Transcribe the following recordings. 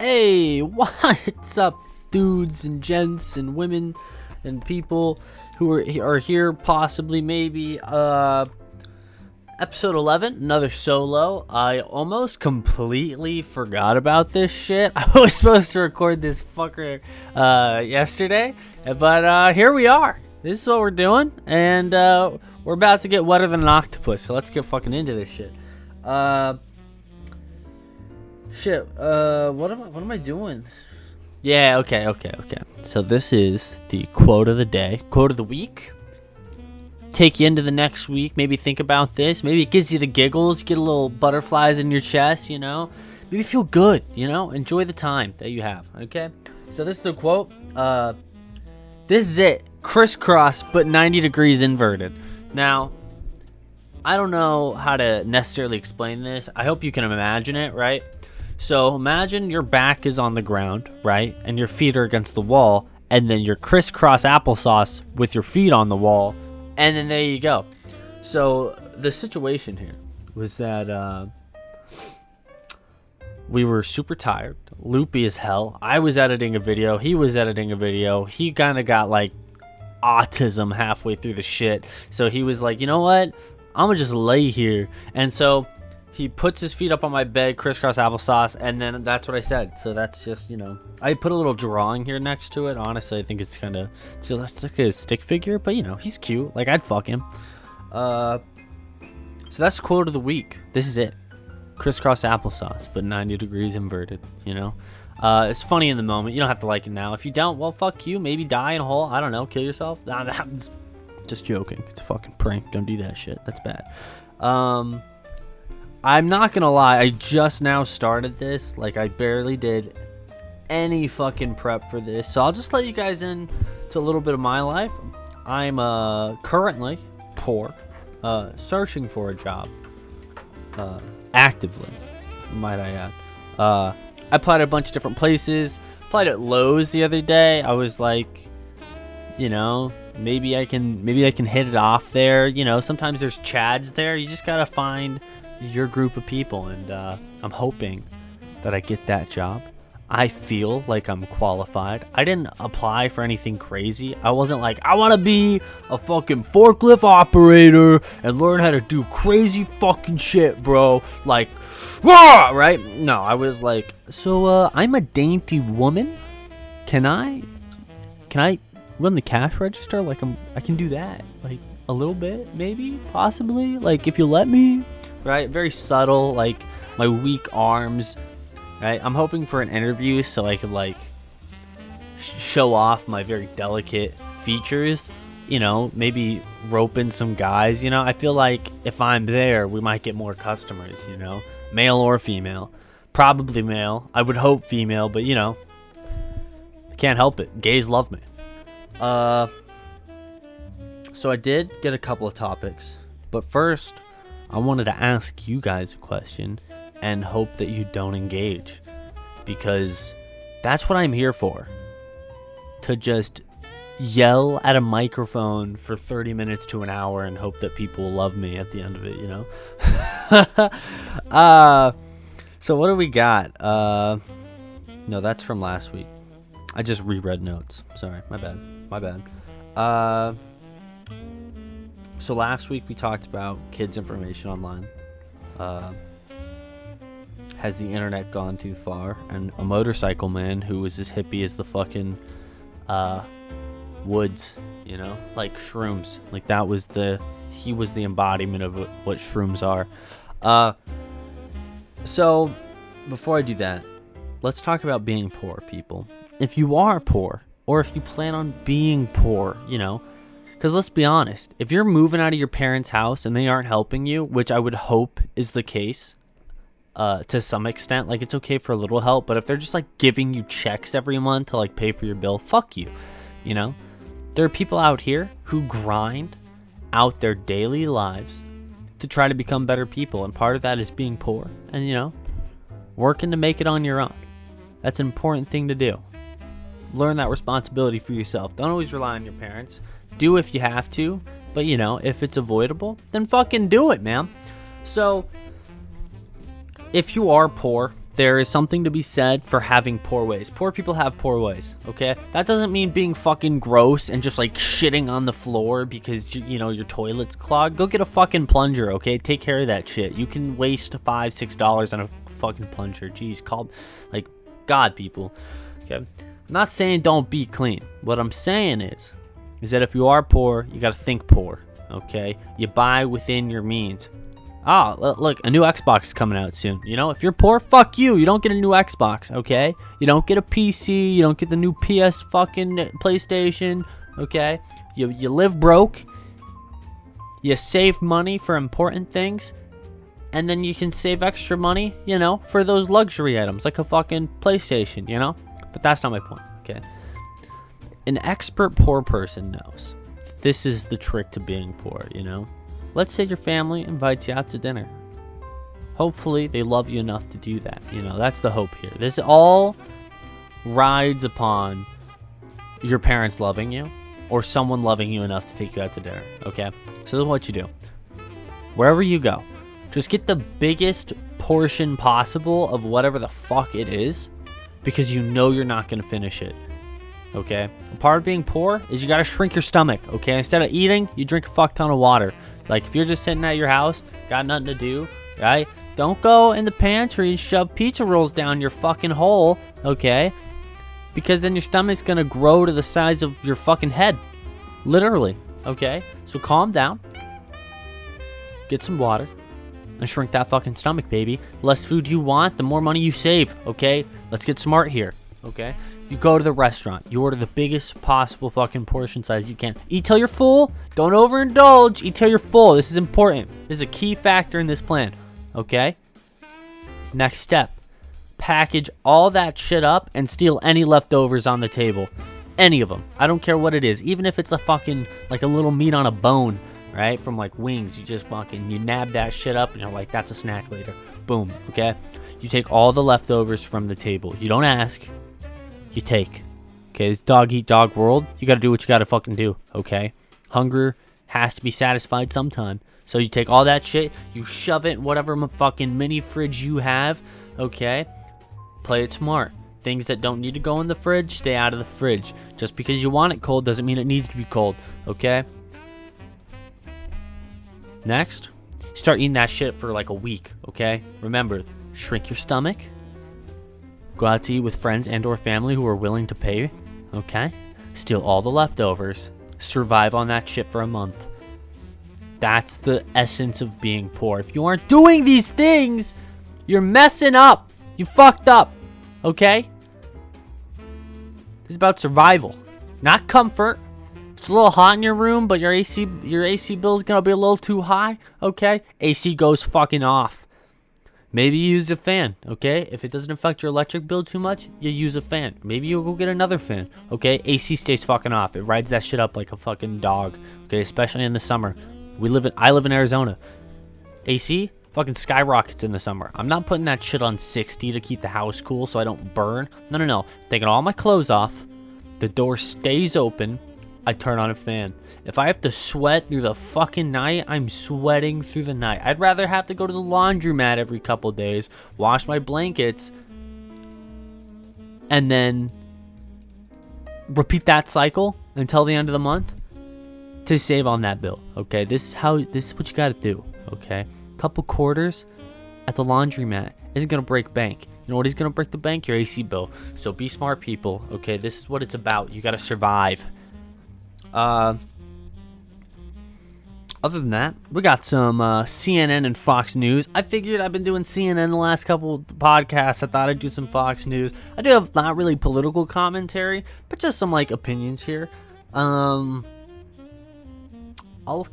Hey, what's up, dudes and gents and women and people who are here, possibly, maybe. Episode 11, another solo. I almost completely forgot about this shit. I was supposed to record this fucker yesterday, but here we are. This is what we're doing, and we're about to get wetter than an octopus, so let's get fucking into this shit. What am I doing? Yeah, okay. So this is the quote of the day, quote of the week. Take you into the next week. Maybe think about this. Maybe it gives you the giggles, get a little butterflies in your chest, you know. Maybe feel good, you know. Enjoy the time that you have, okay? So this is the quote. This is it. Crisscross, but 90 degrees inverted. Now, I don't know how to necessarily explain this. I hope you can imagine it, right? So imagine your back is on the ground, right? And your feet are against the wall. And then you're crisscross applesauce with your feet on the wall. And then there you go. So the situation here was that we were super tired, loopy as hell. I was editing a video. He was editing a video. He kind of got like autism halfway through the shit. So he was like, you know what? I'm going to just lay here. And so he puts his feet up on my bed, crisscross applesauce, and then that's what I said. So that's just, you know, I put a little drawing here next to it. Honestly, I think it's kind of, it's like a stick figure, but you know, he's cute. Like, I'd fuck him. So that's the quote of the week. This is it. Crisscross applesauce, but 90 degrees inverted, you know? It's funny in the moment. You don't have to like it now. If you don't, well, fuck you. Maybe die in a hole. I don't know. Kill yourself. Just joking. It's a fucking prank. Don't do that shit. That's bad. I'm not gonna lie, I just now started this. Like, I barely did any fucking prep for this. So I'll just let you guys in to a little bit of my life. I'm currently poor, searching for a job, actively, might I add. I applied at a bunch of different places. Applied at Lowe's the other day. I was like, you know, maybe I can hit it off there. You know, sometimes there's Chads there. You just gotta find your group of people, and I'm hoping that I get that job. I feel like I'm qualified. I didn't apply for anything crazy. I wasn't like, I want to be a fucking forklift operator and learn how to do crazy fucking shit, bro. Like, rah! Right? No, I was like, so I'm a dainty woman. Can I run the cash register? Like, I can do that. Like, a little bit, maybe, possibly. Like, if you let me. Right, very subtle, like my weak arms. Right, I'm hoping for an interview so I could like show off my very delicate features. You know, maybe rope in some guys. You know, I feel like if I'm there, we might get more customers. You know, male or female, probably male. I would hope female, but you know, I can't help it. Gays love me. So I did get a couple of topics, but first, I wanted to ask you guys a question and hope that you don't engage, because that's what I'm here for. To just yell at a microphone for 30 minutes to an hour and hope that people will love me at the end of it, you know? So what do we got? No, that's from last week. I just reread notes. Sorry, my bad. So last week we talked about kids' information online. Has the internet gone too far? And a motorcycle man who was as hippie as the fucking woods, you know, like shrooms. Like he was the embodiment of what shrooms are. So before I do that, let's talk about being poor, people. If you are poor, or if you plan on being poor, you know, because let's be honest, if you're moving out of your parents' house and they aren't helping you, which I would hope is the case to some extent, like it's okay for a little help, but if they're just like giving you checks every month to like pay for your bill, fuck you, you know? There are people out here who grind out their daily lives to try to become better people, and part of that is being poor and, you know, working to make it on your own. That's an important thing to do. Learn that responsibility for yourself. Don't always rely on your parents. Do if you have to, but you know, if it's avoidable, then fucking do it, man. So if you are poor, there is something to be said for having poor ways. Poor people have poor ways, okay? That doesn't mean being fucking gross and just like shitting on the floor because you know your toilet's clogged. Go get a fucking plunger, okay? Take care of that shit. You can waste $5-6 on a fucking plunger. Jeez, call like God, people. Okay, I'm not saying don't be clean. What I'm saying is that if you are poor, you gotta think poor, okay? You buy within your means. Look, a new Xbox is coming out soon. You know, if you're poor, fuck you. You don't get a new Xbox, okay? You don't get a PC. You don't get the new PS fucking PlayStation, okay? You live broke. You save money for important things. And then you can save extra money, you know, for those luxury items, like a fucking PlayStation, you know? But that's not my point, okay? An expert poor person knows this is the trick to being poor, you know? Let's say your family invites you out to dinner. Hopefully they love you enough to do that. You know, that's the hope here. This all rides upon your parents loving you or someone loving you enough to take you out to dinner, okay? So this is what you do. Wherever you go, just get the biggest portion possible of whatever the fuck it is because you know you're not going to finish it, okay? A part of being poor is you got to shrink your stomach, okay? Instead of eating, you drink a fuck ton of water. Like, if you're just sitting at your house, got nothing to do, right? Don't go in the pantry and shove pizza rolls down your fucking hole, okay? Because then your stomach's gonna grow to the size of your fucking head. Literally, okay? So calm down. Get some water. And shrink that fucking stomach, baby. The less food you want, the more money you save, okay? Let's get smart here, okay? You go to the restaurant. You order the biggest possible fucking portion size you can. Eat till you're full. Don't overindulge. Eat till you're full. This is important. This is a key factor in this plan. Okay? Next step. Package all that shit up and steal any leftovers on the table. Any of them. I don't care what it is. Even if it's a fucking, like a little meat on a bone, right? From like wings. You just fucking, you nab that shit up and you're like, that's a snack later. Boom. Okay? You take all the leftovers from the table. You don't ask. You take. Okay, this dog eat dog world, you gotta do what you gotta fucking do, okay? Hunger has to be satisfied sometime. So you take all that shit, you shove it in whatever fucking mini fridge you have, okay? Play it smart. Things that don't need to go in the fridge, stay out of the fridge. Just because you want it cold doesn't mean it needs to be cold, okay? Next, start eating that shit for like a week, okay? Remember, shrink your stomach. Go out to eat with friends and or family who are willing to pay, okay? Steal all the leftovers. Survive on that shit for a month. That's the essence of being poor. If you aren't doing these things, you're messing up. You fucked up, okay? This is about survival, not comfort. If it's a little hot in your room, but your AC bill is gonna be a little too high, okay? AC goes fucking off. Maybe you use a fan, okay? If it doesn't affect your electric bill too much, you use a fan. Maybe you'll go get another fan, okay? AC stays fucking off. It rides that shit up like a fucking dog, okay? Especially in the summer. I live in Arizona. AC fucking skyrockets in the summer. I'm not putting that shit on 60 to keep the house cool so I don't burn. No. I'm taking all my clothes off. The door stays open. I turn on a fan. If I have to sweat through the fucking night, I'm sweating through the night. I'd rather have to go to the laundromat every couple days, wash my blankets, and then repeat that cycle until the end of the month to save on that bill, okay? This is what you gotta do, okay? Couple quarters at the laundromat isn't gonna break bank. You know what is gonna break the bank? Your AC bill. So be smart, people, okay? This is what it's about. You gotta survive. Other than that, we got some CNN and Fox News. I figured I've been doing CNN the last couple of podcasts. I thought I'd do some Fox News. I do have not really political commentary, but just some like opinions here. I'll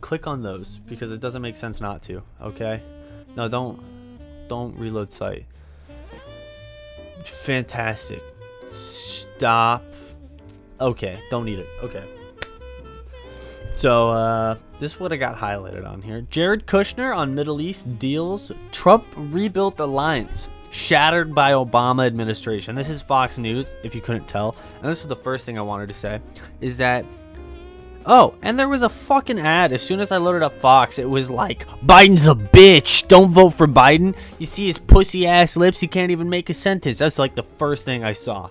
click on those because it doesn't make sense not to. Okay, no, don't reload site. Fantastic. Stop. Okay, don't need it. Okay. So, this is what I got highlighted on here. Jared Kushner on Middle East deals. Trump rebuilt alliance. Shattered by Obama administration. This is Fox News, if you couldn't tell. And this was the first thing I wanted to say. Is that Oh, and there was a fucking ad. As soon as I loaded up Fox, it was like, Biden's a bitch. Don't vote for Biden. You see his pussy ass lips. He can't even make a sentence. That's like the first thing I saw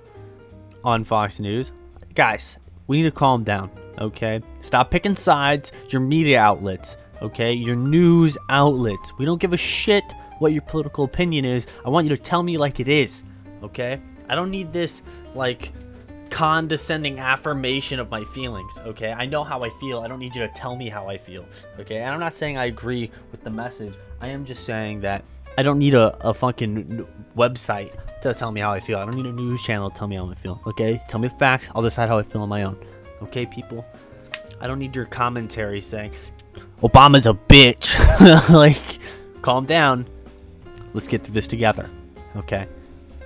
on Fox News. Guys, we need to calm down, okay? Stop picking sides. Your media outlets, okay? Your news outlets. We don't give a shit what your political opinion is. I want you to tell me like it is, okay? I don't need this, like, condescending affirmation of my feelings, okay? I know how I feel. I don't need you to tell me how I feel, okay? And I'm not saying I agree with the message. I am just saying that I don't need a fucking website to tell me how I feel. I don't need a news channel to tell me how I feel, okay? Tell me the facts. I'll decide how I feel on my own, okay, people? I don't need your commentary saying, Obama's a bitch. Like, calm down. Let's get through this together, okay?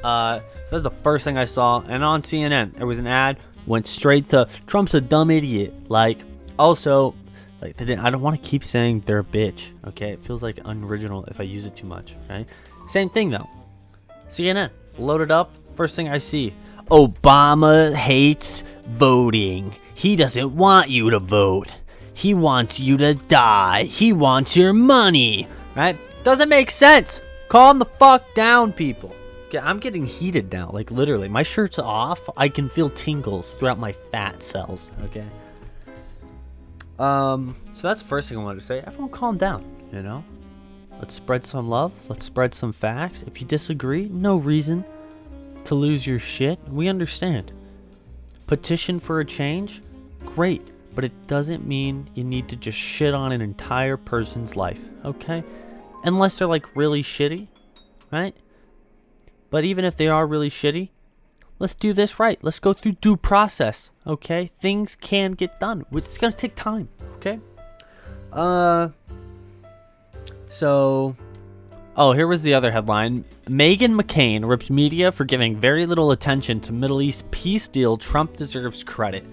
That's the first thing I saw, and on CNN there was an ad, went straight to Trump's a dumb idiot. Like, also, like, I don't want to keep saying they're a bitch, okay? It feels like unoriginal if I use it too much, right? Same thing though. CNN, loaded up, first thing I see, Obama hates voting. He doesn't want you to vote. He wants you to die. He wants your money, right? Doesn't make sense. Calm the fuck down, people. I'm getting heated now, like literally. My shirt's off. I can feel tingles throughout my fat cells, okay? So that's the first thing I wanted to say. Everyone calm down, you know? Let's spread some love. Let's spread some facts. If you disagree, no reason to lose your shit. We understand. Petition for a change? Great. But it doesn't mean you need to just shit on an entire person's life, okay? Unless they're like really shitty, right? But even if they are really shitty, let's do this right. Let's go through due process, okay? Things can get done. It's gonna take time, okay? Here was the other headline. Meghan McCain rips media for giving very little attention to Middle East peace deal. Trump deserves credit,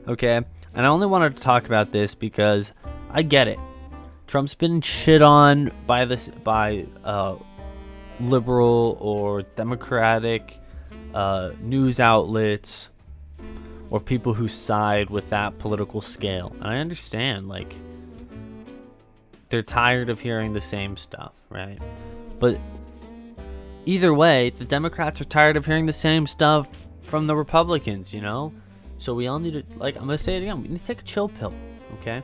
okay? And I only wanted to talk about this because I get it. Trump's been shit on by liberal or democratic news outlets or people who side with that political scale. And I understand, like, they're tired of hearing the same stuff, right? But either way, the Democrats are tired of hearing the same stuff from the Republicans, you know? So we all need to, like, I'm going to say it again, we need to take a chill pill, okay?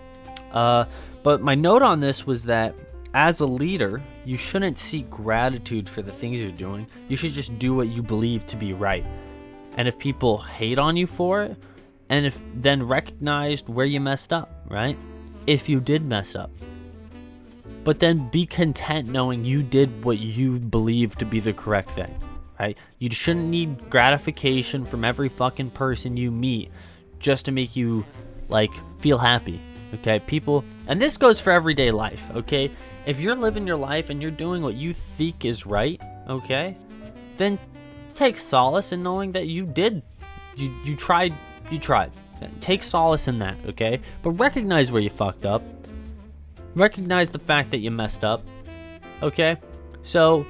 But my note on this was that as a leader, you shouldn't seek gratitude for the things you're doing. You should just do what you believe to be right. And if people hate on you for it, and if then recognized where you messed up, right? If you did mess up. But then be content knowing you did what you believe to be the correct thing, right? You shouldn't need gratification from every fucking person you meet just to make you, like, feel happy, okay? People, and this goes for everyday life, okay? If you're living your life and you're doing what you think is right, okay, then take solace in knowing that you did. You tried. Take solace in that, okay? But recognize where you fucked up. Recognize the fact that you messed up, okay? So,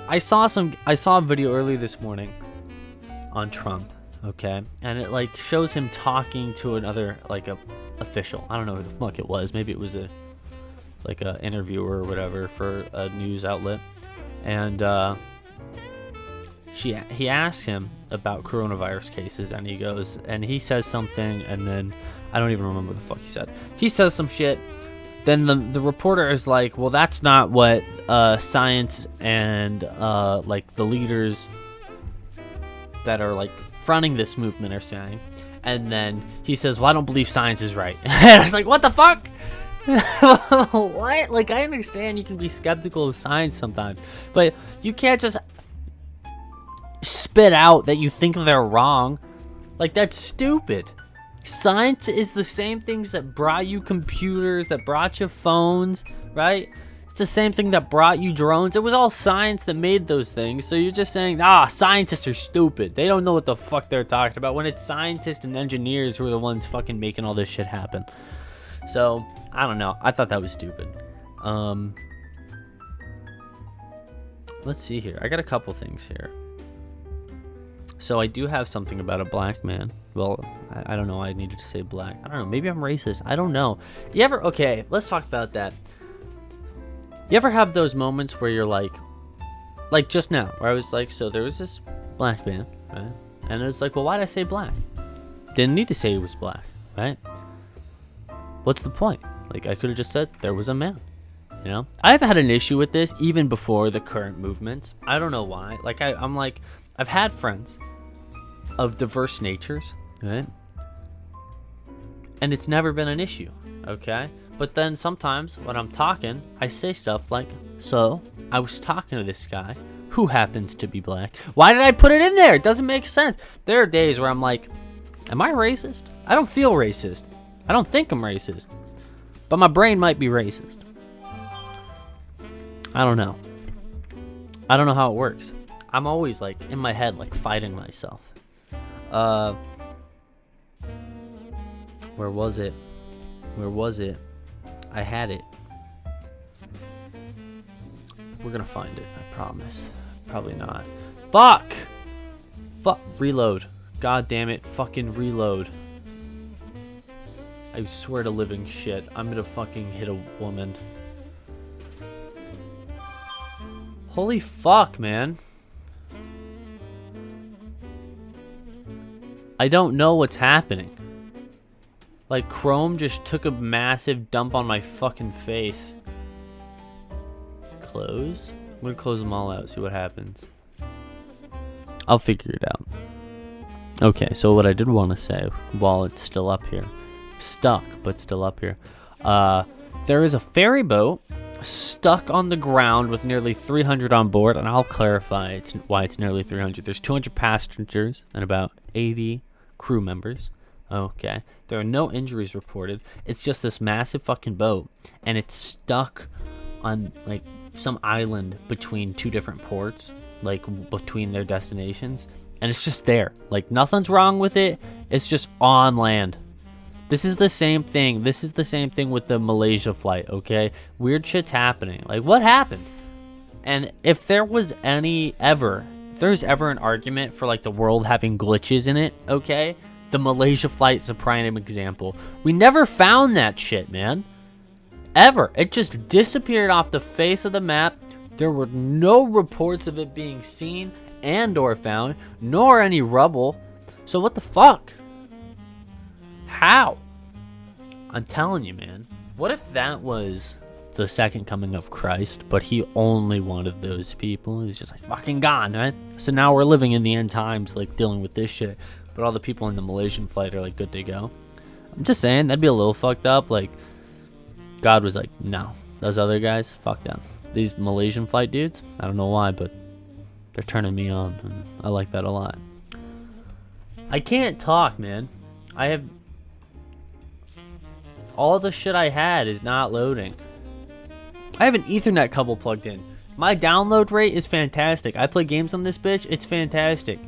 I saw a video earlier this morning on Trump, okay? And it, like, shows him talking to another, like, a official. I don't know who the fuck it was. Maybe it was a interviewer or whatever for a news outlet, and he asks him about coronavirus cases, and he says something, and then I don't even remember what the fuck he said. He says some shit. Then the reporter is like, well, that's not what science and like the leaders that are like fronting this movement are saying. And then he says, well, I don't believe science is right. And I was like, what the fuck? What? Like, I understand you can be skeptical of science sometimes, but you can't just spit out that you think they're wrong. Like, that's stupid. Science is the same things that brought you computers, that brought you phones, right? It's the same thing that brought you drones. It was all science that made those things. So you're just saying, scientists are stupid. They don't know what the fuck they're talking about, when it's scientists and engineers who are the ones fucking making all this shit happen. So, I don't know. I thought that was stupid. Let's see here. I got a couple things here. So I do have something about a black man. Well, I don't know. I needed to say black. I don't know. Maybe I'm racist. I don't know. You ever... Okay, let's talk about that. You ever have those moments where you're like just now, where I was like, so there was this black man, right? And it was like, well, why'd I say black? Didn't need to say he was black, right? What's the point? Like, I could have just said there was a man, you know? I've had an issue with this even before the current movements. I don't know why. Like, I'm like, I've had friends of diverse natures, right? And it's never been an issue, okay? But then sometimes when I'm talking, I say stuff like, so I was talking to this guy who happens to be black. Why did I put it in there? It doesn't make sense. There are days where I'm like, am I racist? I don't feel racist. I don't think I'm racist. But my brain might be racist. I don't know. I don't know how it works. I'm always like in my head, like fighting myself. Where was it? Where was it? I had it. We're gonna find it, I promise. Probably not. Fuck! Fuck. Reload. God damn it. Fucking reload. I swear to living shit. I'm gonna fucking hit a woman. Holy fuck, man. I don't know what's happening. Like, Chrome just took a massive dump on my fucking face. Close? I'm gonna close them all out, see what happens. I'll figure it out. Okay, so what I did want to say, while it's still up here, stuck, but still up here, there is a ferry boat stuck on the ground with nearly 300 on board, and I'll clarify why it's nearly 300. There's 200 passengers and about 80 crew members. Okay, there are no injuries reported. It's just this massive fucking boat, and it's stuck on like some island between two different ports, like between their destinations, and it's just there. Like, nothing's wrong with it. It's just on land. This is the same thing. This is the same thing with the Malaysia flight, okay? Weird shit's happening. Like, what happened? And if there was ever an argument for like the world having glitches in it, okay? The Malaysia flight's a prime example. We never found that shit, man. Ever. It just disappeared off the face of the map. There were no reports of it being seen and or found, nor any rubble. So what the fuck? How? I'm telling you, man. What if that was the second coming of Christ, but he only wanted those people? He was just like, fucking gone, right? So now we're living in the end times, like, dealing with this shit. But all the people in the Malaysian flight are, like, good to go. I'm just saying, that'd be a little fucked up. Like, God was like, no. Those other guys, fuck them. These Malaysian flight dudes, I don't know why, but they're turning me on. And I like that a lot. I can't talk, man. I have... all the shit I had is not loading. I have an Ethernet cable plugged in. My download rate is fantastic. I play games on this bitch. It's fantastic.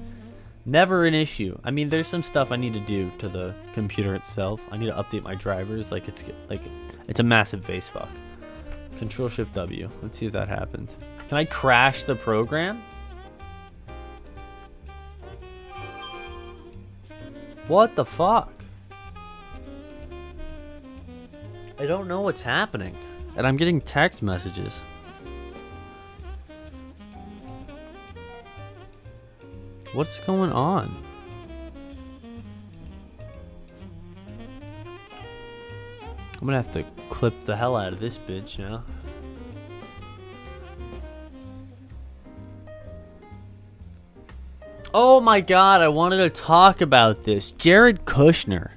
Never an issue. I mean, there's some stuff I need to do to the computer itself. I need to update my drivers. Like, it's a massive face fuck. Control-Shift-W. Let's see if that happens. Can I crash the program? What the fuck? I don't know what's happening. And I'm getting text messages. What's going on? I'm gonna have to clip the hell out of this bitch, you know? Oh my god, I wanted to talk about this. Jared Kushner.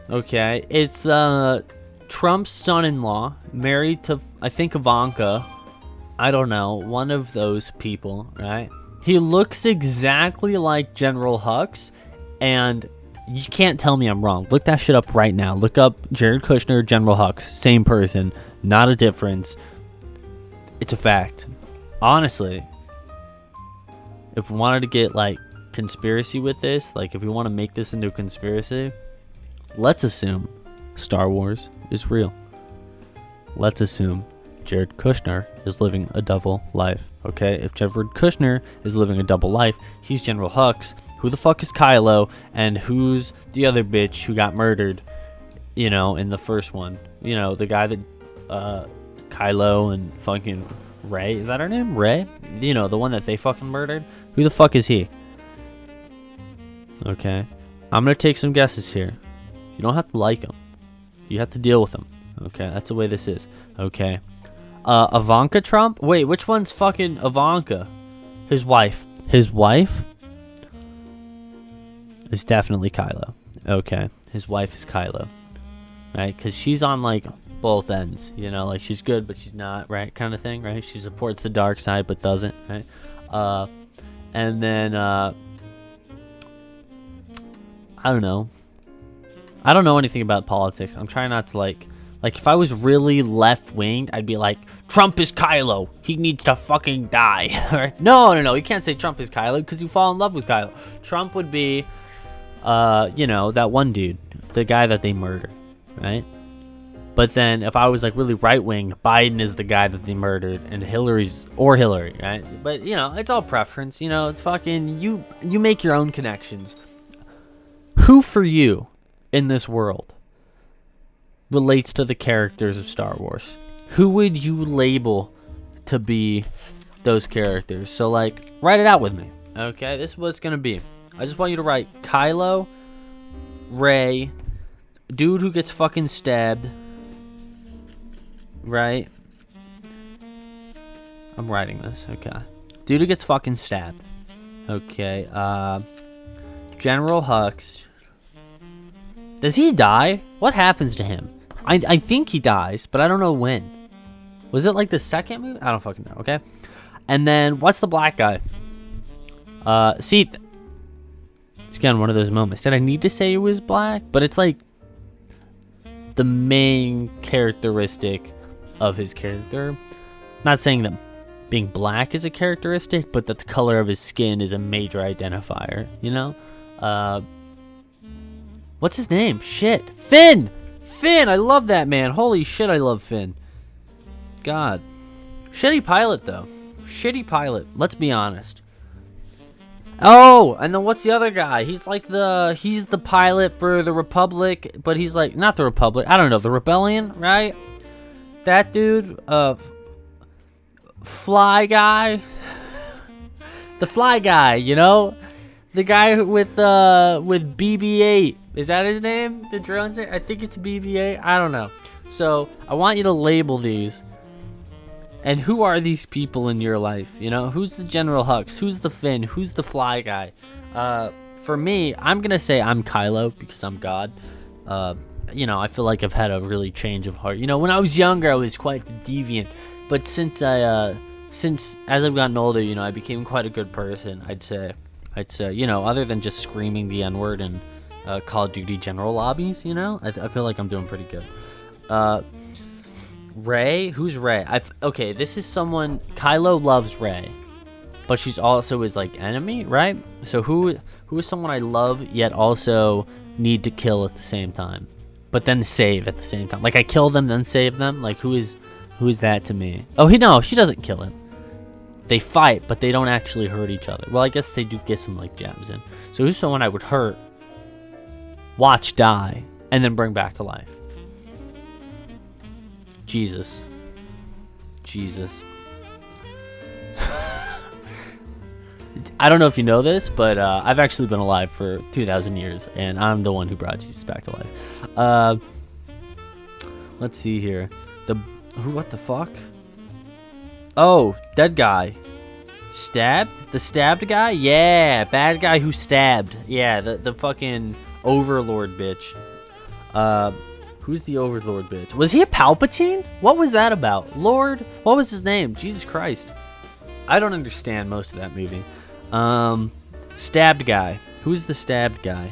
Okay, it's Trump's son-in-law, married to, I think, Ivanka. I don't know, one of those people, right? He looks exactly like General Hux, and you can't tell me I'm wrong. Look that shit up right now. Look up Jared Kushner, General Hux. Same person. Not a difference. It's a fact. Honestly, if we wanted to get, like, conspiracy with this, like, if we want to make this into a conspiracy, let's assume Star Wars is real. Let's assume Jared Kushner is living a double life. Okay, if Jared Kushner is living a double life, he's General Hux. Who the fuck is Kylo? And who's the other bitch who got murdered? You know, in the first one. You know, the guy that Kylo and fucking Rey, is that her name? Rey? You know, the one that they fucking murdered? Who the fuck is he? Okay. I'm gonna take some guesses here. You don't have to like him. You have to deal with him. Okay, that's the way this is. Okay. Ivanka Trump? Wait, which one's fucking Ivanka? His wife. His wife is definitely Kylo. Okay. His wife is Kylo. Right? Because she's on, like, both ends. You know, like, she's good, but she's not, right? Kind of thing, right? She supports the dark side, but doesn't, right? And then, I don't know. I don't know anything about politics. I'm trying not to, like, if I was really left-winged, I'd be like, Trump is Kylo. He needs to fucking die. No. You can't say Trump is Kylo because you fall in love with Kylo. Trump would be, you know, that one dude. The guy that they murdered, right? But then if I was, like, really right-wing, Biden is the guy that they murdered, and Hillary's, or Hillary, right? But, you know, it's all preference. You know, fucking, you make your own connections. Who for you in this world relates to the characters of Star Wars? Who would you label to be those characters? So, like, write it out with me. Okay, this is what it's gonna be. I just want you to write Kylo, Rey, dude who gets fucking stabbed, right? I'm writing this. Okay, dude who gets fucking stabbed. Okay, General Hux. Does he die? What happens to him? I think he dies, but I don't know when. Was it like the second movie? I don't fucking know, okay? And then, what's the black guy? See, it's again one of those moments. Did I need to say he was black? But it's like the main characteristic of his character. Not saying that being black is a characteristic, but that the color of his skin is a major identifier, you know? What's his name? Shit. Finn! Finn! I love that man. Holy shit, I love Finn. God. Shitty pilot, though. Shitty pilot. Let's be honest. Oh! And then what's the other guy? He's like he's the pilot for the Republic, but he's like, not the Republic. I don't know. The Rebellion, right? That dude, Fly Guy. The Fly Guy, you know? The guy with BB-8. Is that his name? The drone's there? I think it's BB-8. I don't know. So, I want you to label these. And who are these people in your life? You know, who's the General Hux? Who's the Finn? Who's the Fly Guy? For me, I'm going to say I'm Kylo because I'm God. You know, I feel like I've had a really change of heart. You know, when I was younger, I was quite the deviant. But since as I've gotten older, you know, I became quite a good person, I'd say, you know, other than just screaming the N-word in Call of Duty general lobbies, you know? I feel like I'm doing pretty good. Rey? Who's Rey? Okay, this is someone... Kylo loves Rey, but she's also his, like, enemy, right? So who is someone I love, yet also need to kill at the same time? But then save at the same time. Like, I kill them, then save them? Like, who is that to me? Oh, no, she doesn't kill him. They fight, but they don't actually hurt each other. Well, I guess they do get some, like, jabs in. So who's someone I would hurt, watch die, and then bring back to life? Jesus. I don't know if you know this, but I've actually been alive for 2,000 years, and I'm the one who brought Jesus back to life. Let's see here. What the fuck? Oh, dead guy. Stabbed? The stabbed guy? Yeah, bad guy who stabbed. Yeah, the fucking overlord bitch. Who's the overlord bitch? Was he a Palpatine? What was that about? Lord? What was his name? Jesus Christ. I don't understand most of that movie. Stabbed guy. Who's the stabbed guy?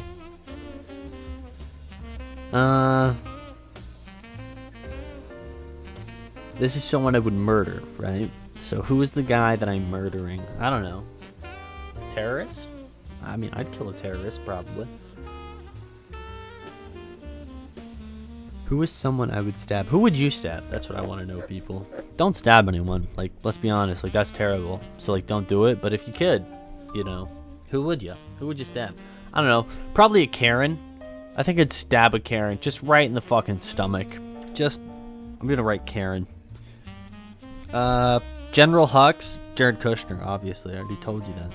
This is someone I would murder, right? So who is the guy that I'm murdering? I don't know. Terrorist? I mean, I'd kill a terrorist, probably. Who is someone I would stab? Who would you stab? That's what I want to know, people. Don't stab anyone. Like, let's be honest. Like, that's terrible. So, like, don't do it. But if you could, you know, who would you? Who would you stab? I don't know. Probably a Karen. I think I'd stab a Karen just right in the fucking stomach. I'm gonna write Karen. General Hux, Jared Kushner, obviously. I already told you that.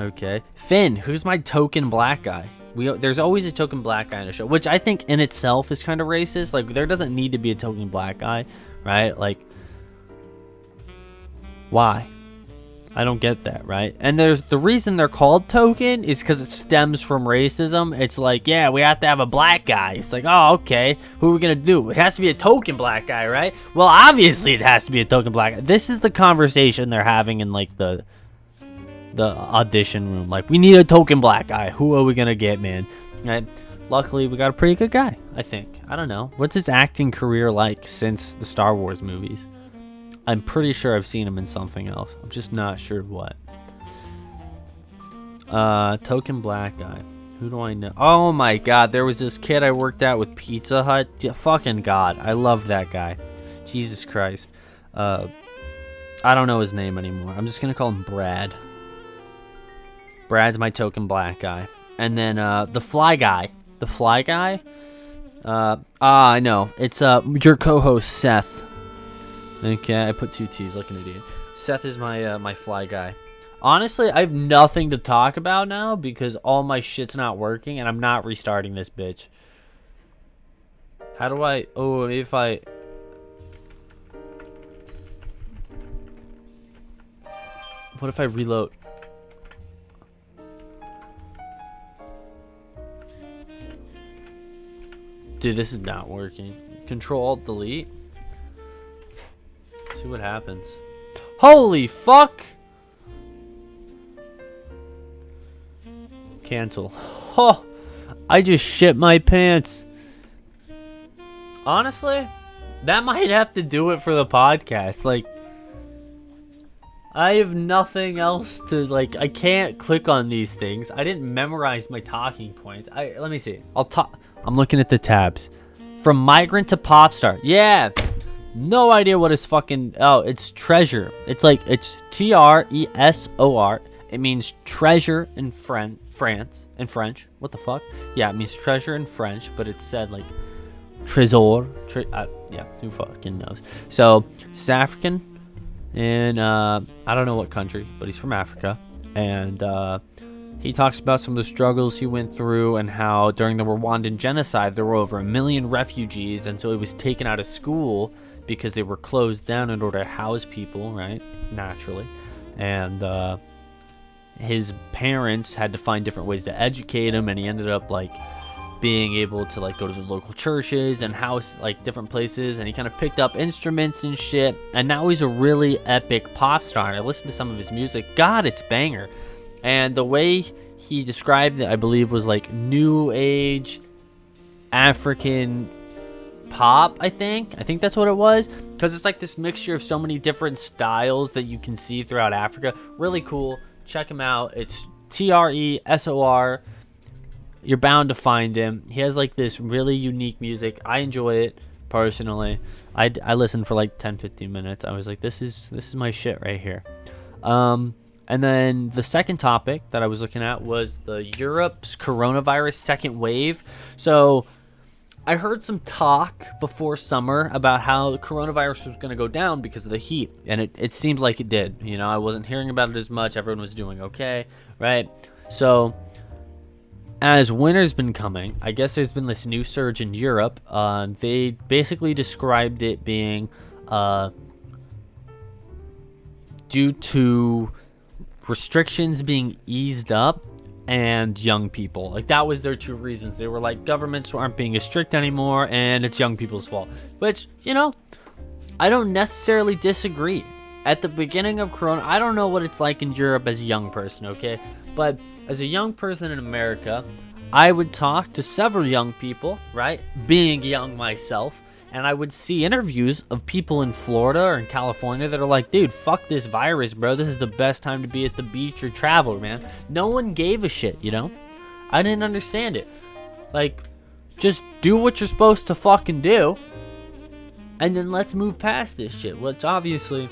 Okay. Finn, who's my token black guy? There's always a token black guy in a show, which I think in itself is kind of racist. Like, there doesn't need to be a token black guy, right? Like, why? I don't get that, right? And there's the reason they're called token is because it stems from racism. It's like, yeah, we have to have a black guy. It's like, oh, okay, who are we gonna do? It has to be a token black guy, right? Well, obviously it has to be a token black guy. This is the conversation they're having in like the audition room. Like, we need a token black guy. Who are we gonna get, man? Right? Luckily, we got a pretty good guy, I think. I don't know. What's his acting career like since the Star Wars movies? I'm pretty sure I've seen him in something else. I'm just not sure what. Token black guy. Who do I know? Oh my god, there was this kid I worked at with Pizza Hut. Yeah, fucking god, I loved that guy. Jesus Christ. I don't know his name anymore. I'm just gonna call him Brad. Brad's my token black guy. And then the fly guy. The fly guy? I know. It's your co-host Seth. Okay, I put 2 T's like an idiot. Seth is my my fly guy. Honestly, I have nothing to talk about now because all my shit's not working and I'm not restarting this bitch. How do I... Oh, maybe if I... What if I reload? Dude, this is not working. Control-Alt-Delete. See what happens. Holy fuck! Cancel. Oh, I just shit my pants. Honestly, that might have to do it for the podcast. Like, I have nothing else to, like, I can't click on these things. I didn't memorize my talking points. Let me see. I'm looking at the tabs. From migrant to pop star. Yeah. No idea what is fucking... Oh, it's treasure. It's like, it's Tresor. It means treasure in France. In French. What the fuck? Yeah, it means treasure in French, but it's said like trésor. Yeah, who fucking knows? So, he's African, and I don't know what country, but he's from Africa. And he talks about some of the struggles he went through and how during the Rwandan genocide, there were over 1 million refugees, and so he was taken out of school because they were closed down in order to house people, right? Naturally. And his parents had to find different ways to educate him, and he ended up like being able to like go to the local churches and house like different places, and he kind of picked up instruments and shit, and now he's a really epic pop star. And I listened to some of his music. God, it's banger. And the way he described it, I believe, was like new age African pop. I think that's what it was, because it's like this mixture of so many different styles that you can see throughout Africa. Really cool. Check him out. It's Tresor. You're bound to find him. He has like this really unique music. I enjoy it personally. I listened for like 10-15 minutes. I was like, this is my shit right here. And then the second topic that I was looking at was the Europe's coronavirus second wave. So I heard some talk before summer about how the coronavirus was going to go down because of the heat, and it seemed like it did. You know, I wasn't hearing about it as much. Everyone was doing okay, right? So as winter's been coming, I guess there's been this new surge in Europe. They basically described it being due to restrictions being eased up and young people. Like, that was their two reasons. They were like, governments aren't being as strict anymore, and it's young people's fault. Which, you know, I don't necessarily disagree. At the beginning of Corona, I don't know what it's like in Europe as a young person, okay? But as a young person in America, I would talk to several young people, right? Being young myself, and I would see interviews of people in Florida or in California that are like, dude, fuck this virus, bro. This is the best time to be at the beach or travel, man. No one gave a shit, you know? I didn't understand it. Like, Just do what you're supposed to fucking do, and then let's move past this shit, which obviously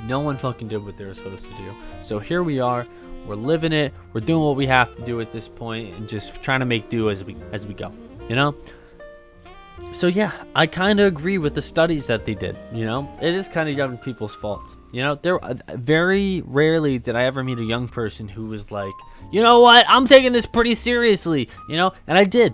no one fucking did what they were supposed to do. So here we are, we're living it, we're doing what we have to do at this point, and just trying to make do as we go, you know? So yeah, I kind of agree with the studies that they did, you know? It is kind of young people's fault. You know, there very rarely did I ever meet a young person who was like, you know what, I'm taking this pretty seriously, you know? And I did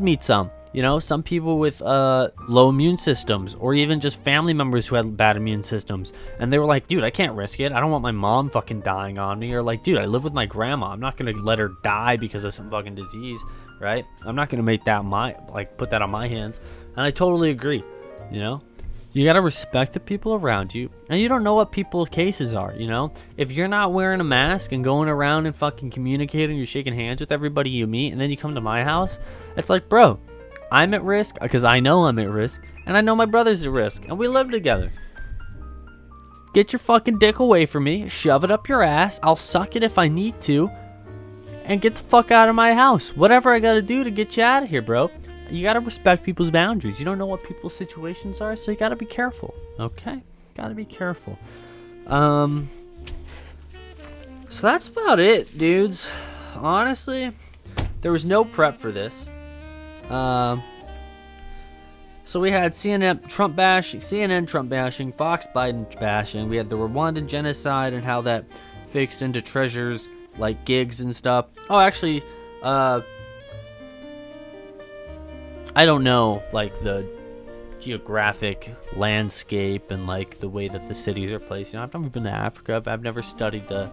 meet some. You know, some people with low immune systems, or even just family members who had bad immune systems. And they were like, dude, I can't risk it. I don't want my mom fucking dying on me. Or like, dude, I live with my grandma. I'm not going to let her die because of some fucking disease, right? I'm not going to make that put that on my hands. And I totally agree, you know? You got to respect the people around you. And you don't know what people's cases are, you know? If you're not wearing a mask and going around and fucking communicating, you're shaking hands with everybody you meet, and then you come to my house, it's like, bro, I'm at risk because I know I'm at risk, and I know my brother's at risk, and we live together. Get your fucking dick away from me, shove it up your ass, I'll suck it if I need to, and get the fuck out of my house. Whatever I gotta do to get you out of here, bro. You gotta respect people's boundaries. You don't know what people's situations are, so you gotta be careful, okay? Gotta be careful. So that's about it, dudes. Honestly, there was no prep for this. So we had CNN Trump bashing, Fox Biden bashing. We had the Rwandan genocide and how that fixed into treasures like gigs and stuff. Oh, actually, I don't know, like, the geographic landscape and like the way that the cities are placed. You know, I've never been to Africa. I've never studied the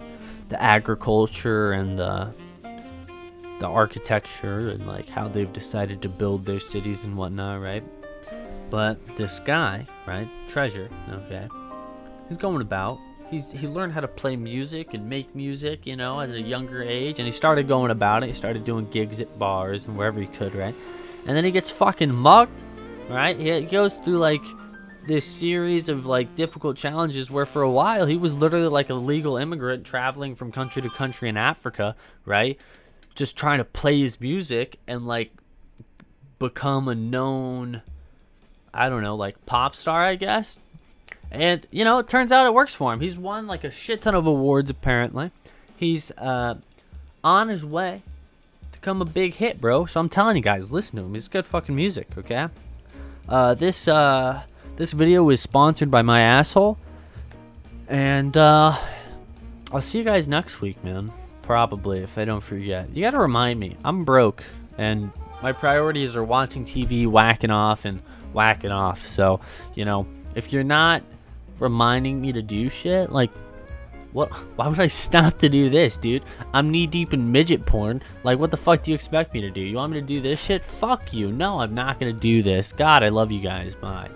agriculture and the architecture and like how they've decided to build their cities and whatnot, right? But this guy, right, Treasure, okay, he's going about. He learned how to play music and make music, you know, at a younger age, and he started going about it. He started doing gigs at bars and wherever he could, right? And then he gets fucking mugged, right? He goes through like this series of like difficult challenges where for a while he was literally like a legal immigrant traveling from country to country in Africa, right? Just trying to play his music and like become a known, I don't know, like pop star, I guess. And you know, it turns out it works for him. He's won like a shit ton of awards apparently. He's on his way to become a big hit, bro. So I'm telling you guys, listen to him. He's good fucking music, okay? This video was sponsored by my asshole. And I'll see you guys next week, man. Probably, if I don't forget. You gotta remind me, I'm broke, and my priorities are watching TV, whacking off. So, you know, if you're not reminding me to do shit, like, what? Why would I stop to do this, dude? I'm knee deep in midget porn. Like, what the fuck do you expect me to do? You want me to do this shit? Fuck you. No, I'm not gonna do this. God, I love you guys. Bye.